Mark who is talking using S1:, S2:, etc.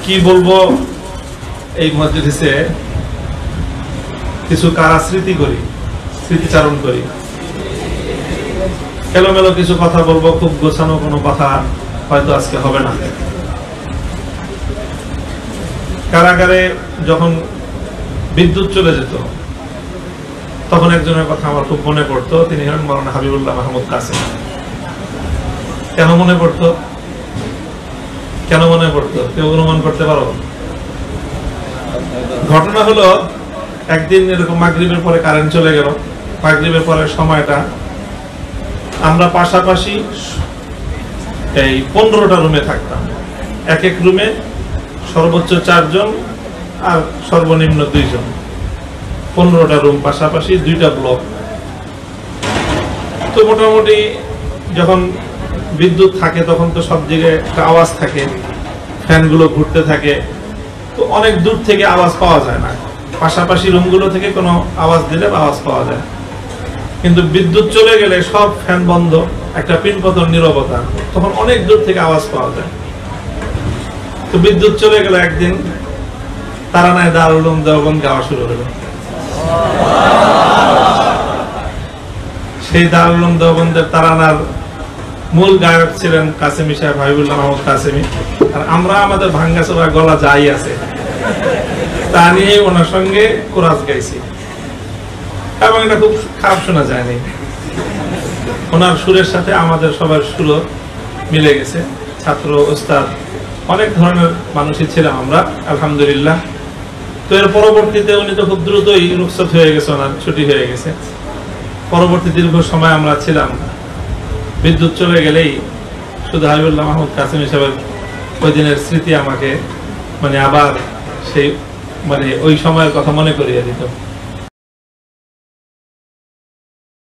S1: কি বলবো, এই মজলিসে কিছু কারা স্মৃতিচারণ করি, এলোমেলো কিছু কথা বলবো, খুব গোছানো কোনো কথা হয়তো আজকে হবে না। কারাগারে যখন বিদ্যুৎ চলে যেত তখন একজনের কথা আমার খুব মনে পড়তো, তিনি হলেন মাওলানা হাবিবুল্লাহ মাহমুদ কাসেম। কেন মনে পড়তো কেউ অনুমান করতে পারো? ঘটনা হলো, একদিন এরকম মাগরিবের পরে কারেন্ট চলে গেল। মাগরিবের পরের সময়টা আমরা পাশাপাশি এই 15টা রুমে থাকতাম। এক এক রুমে সর্বোচ্চ 4 জন আর সর্বনিম্ন 2 জন। 15টা রুম পাশাপাশি, 2টা ব্লক। তো মোটামুটি যখন বিদ্যুৎ থাকে তখন তো সব জায়গায় একটা আওয়াজ থাকে, ফ্যানগুলো ঘুরতে থাকে, তো অনেক দূর থেকে আওয়াজ পাওয়া যায় না। পাশাপাশি রুমগুলো থেকে কোনো আওয়াজ দিলে আওয়াজ পাওয়া যায়, কিন্তু বিদ্যুৎ চলে গেলে সব ফ্যান বন্ধ, একটা পিনপতন নীরবতা, তখন অনেক দূর থেকে আওয়াজ পাওয়া যায়। তো বিদ্যুৎ চলে গেল, একদিন তারানায় দারুল উলুম দেওবন্দ গাওয়া শুরু হলো। সেই দারুল উলুম দেওবন্দের তারানার মূল গায়ক ছিলেন কাসেমি সাহেব, হাবিবুল্লাহ মাহমুদ কাসেমি। আর আমরা আমাদের ভাঙ্গাচোরা গলা যাই আছে তা নিয়ে ওনার সঙ্গে কোরাস গাইছি, এবং এটা খুব খারাপ শোনা যায়নি। ওনার সুরের সাথে আমাদের সবার সুরও মিলে গেছে। ছাত্র, ওস্তাদ, অনেক ধরনের মানুষই ছিলাম আমরা, আলহামদুলিল্লাহ। তো এর পরবর্তীতে উনি তো খুব দ্রুতই রুখসত হয়ে গেছে, ওনার ছুটি হয়ে গেছে। পরবর্তী দীর্ঘ সময় আমরা ছিলাম। বিদ্যুৎ চলে গেলেই শুধু হাবিবুল্লাহ মাহমুদ কাসেম সাহেবের ওই দিনের স্মৃতি আমাকে আবার সেই ওই সময়ের কথা মনে করিয়ে দিত।